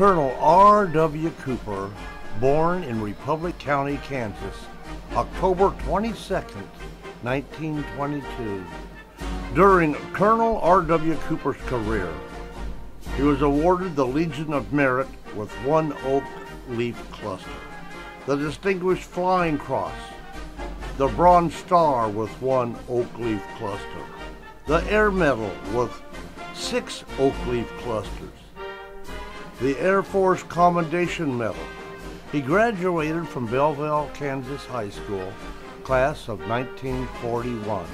Colonel R.W. Cooper, born in Republic County, Kansas, October 22nd, 1922. During Colonel R.W. Cooper's career, he was awarded the Legion of Merit with 1 oak leaf cluster, the Distinguished Flying Cross, the Bronze Star with 1 oak leaf cluster, the Air Medal with 6 oak leaf clusters, the Air Force Commendation Medal. He graduated from Belleville, Kansas High School, class of 1941.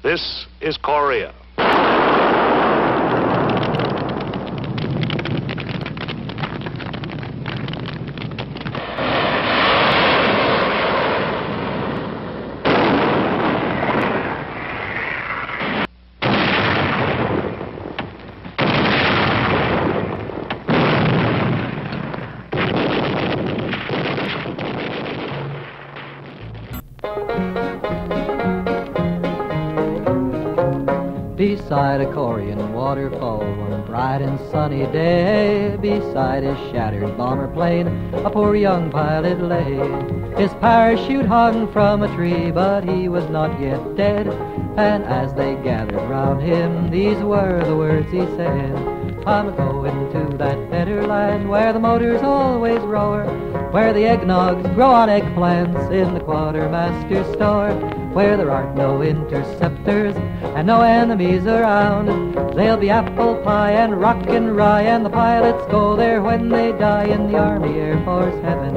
This is Korea. Beside a Korean waterfall, one bright and sunny day, beside his shattered bomber plane, a poor young pilot lay. His parachute hung from a tree, but he was not yet dead. And as they gathered round him, these were the words he said: I'm going to that better land where the motors always roar, where the eggnogs grow on eggplants in the quartermaster's store, where there aren't no interceptors and no enemies around. There'll be apple pie and rock and rye, and the pilots go there when they die in the Army Air Force heaven.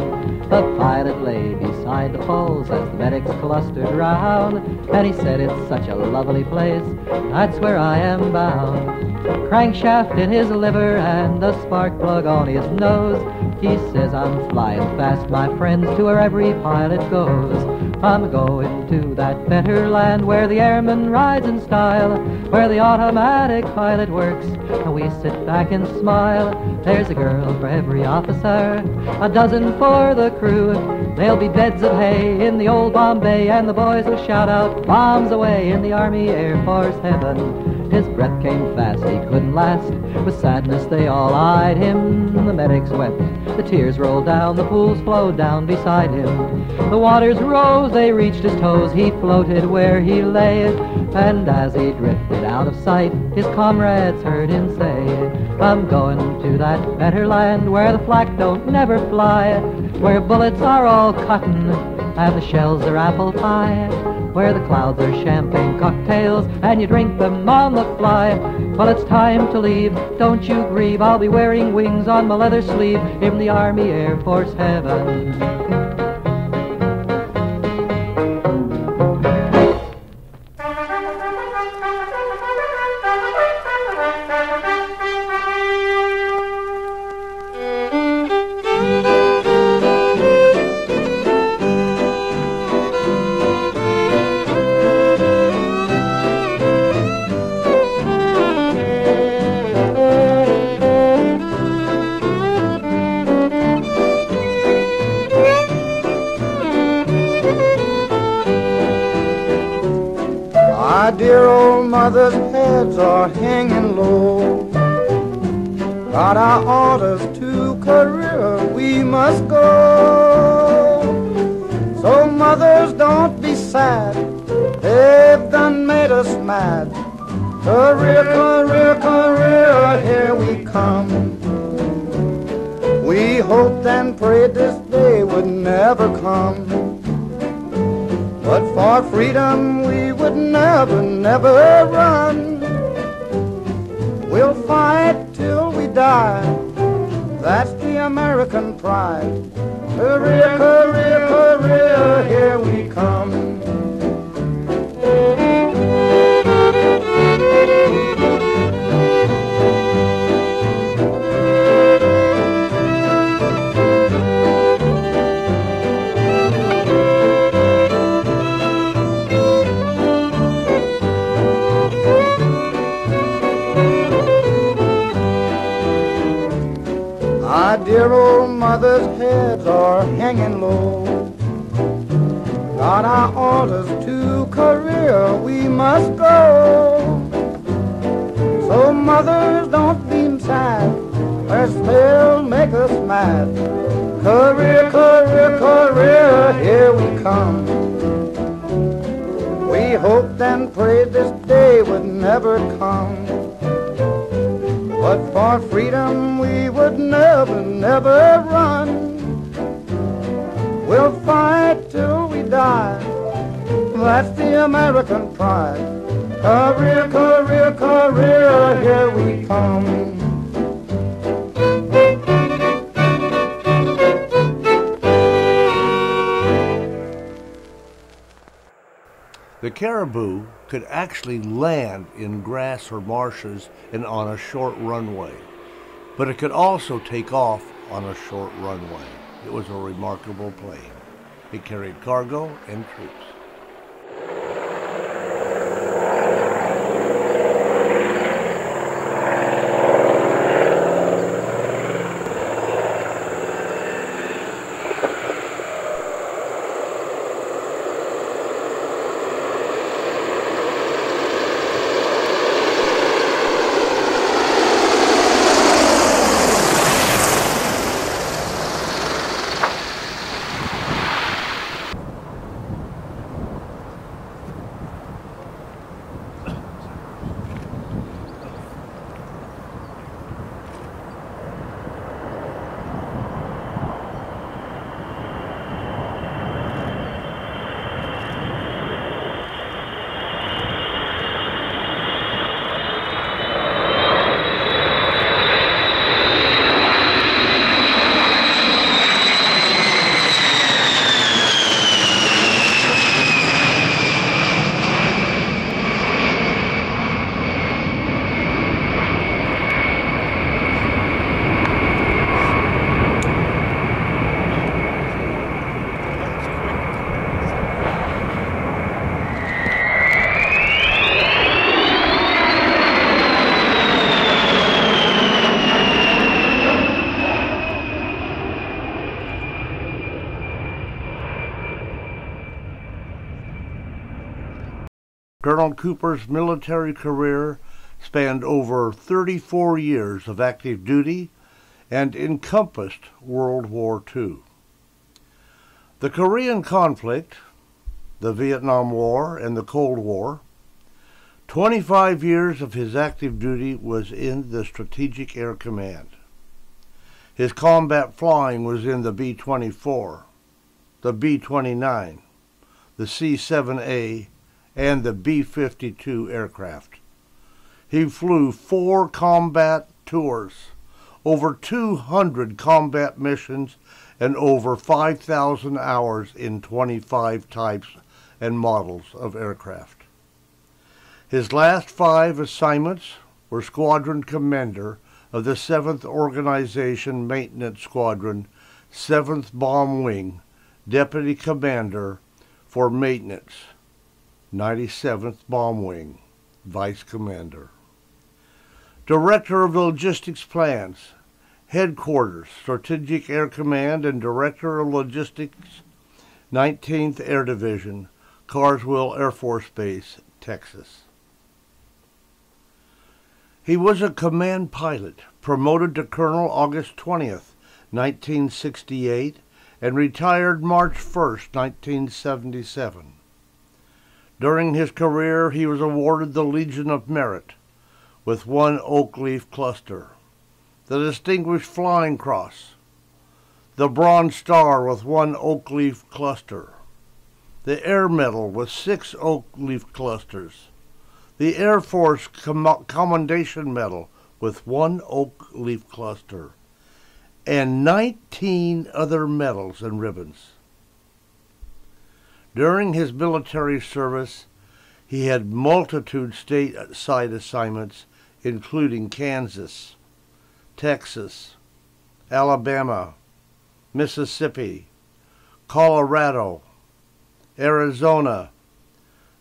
The pilot lay beside the falls as the medics clustered round, and he said, it's such a lovely place, that's where I am bound. Crankshaft in his liver and a spark plug on his nose, he says, I'm flying fast, my friends, to where every pilot goes. I'm going to that better land where the airman rides in style, where the automatic pilot works and we sit back and smile. There's a girl for every officer, a dozen for the crew. There'll be beds of hay in the old Bombay, and the boys will shout out, bombs away, in the Army Air Force heaven. His breath came fast, he couldn't last. With sadness they all eyed him. The medics wept, the tears rolled down, the pools flowed down beside him. The waters rose, they reached his toes, he floated where he lay. And as he drifted out of sight, his comrades heard him say, I'm going to that better land where the flak don't never fly, where bullets are all cotton and the shells are apple pie, where the clouds are champagne cocktails and you drink them on the fly. Well, it's time to leave, don't you grieve, I'll be wearing wings on my leather sleeve in the Army Air Force heaven. mothers' heads are hanging low. Got our orders to Korea, we must go. So mothers, don't be sad, they've done made us mad. Korea, Korea, Korea, here we come. We hoped and prayed this day would never come. But for freedom we would never, never run. We'll fight till we die, that's the American pride. Korea, Korea, Korea, here we come. My dear old mother's heads are hanging low. Got our orders to Korea, we must go. So mothers, don't be sad, or they'll make us mad. Korea, Korea, Korea, here we come. We hoped and prayed this day would never come. But for freedom we would never, never run. We'll fight till we die, that's the American pride. Korea, Korea, Korea, here we come. The Caribou could actually land in grass or marshes and on a short runway, but it could also take off on a short runway. It was a remarkable plane. It carried cargo and troops. Colonel Cooper's military career spanned over 34 years of active duty and encompassed World War II. The Korean conflict, the Vietnam War, and the Cold War, 25 years of his active duty was in the Strategic Air Command. His combat flying was in the B-24, the B-29, the C7A, and the B-52 aircraft. He flew 4 combat tours, over 200 combat missions, and over 5,000 hours in 25 types and models of aircraft. His last 5 assignments were Squadron Commander of the 7th Organization Maintenance Squadron, 7th Bomb Wing, Deputy Commander for Maintenance, 97th Bomb Wing, Vice Commander. Director of Logistics Plans, Headquarters, Strategic Air Command, and Director of Logistics, 19th Air Division, Carswell Air Force Base, Texas. He was a command pilot, promoted to Colonel August 20th, 1968, and retired March 1st, 1977. During his career, he was awarded the Legion of Merit with 1 Oak Leaf Cluster, the Distinguished Flying Cross, the Bronze Star with 1 Oak Leaf Cluster, the Air Medal with 6 Oak Leaf Clusters, the Air Force Commendation Medal with 1 Oak Leaf Cluster, and 19 other medals and ribbons. During his military service, he had multitude stateside assignments, including Kansas, Texas, Alabama, Mississippi, Colorado, Arizona,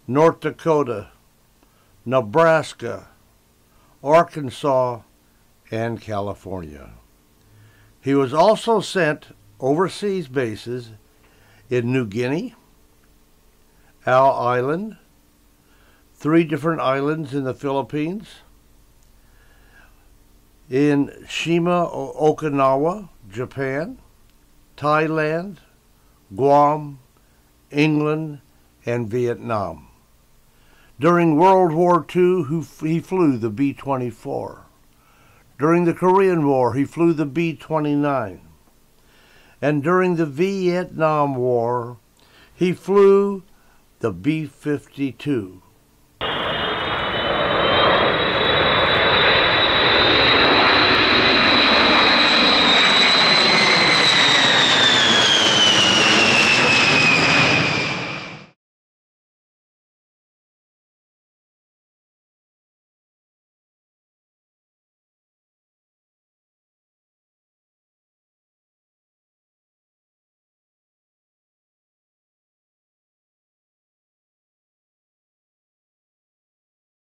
North Dakota, Nebraska, Arkansas, and California. He was also sent overseas bases in New Guinea, Owl Island, 3 different islands in the Philippines, in Shima, Okinawa, Japan, Thailand, Guam, England, and Vietnam. During World War II, he flew the B-24. During the Korean War, he flew the B-29. And during the Vietnam War, he flew the B-52.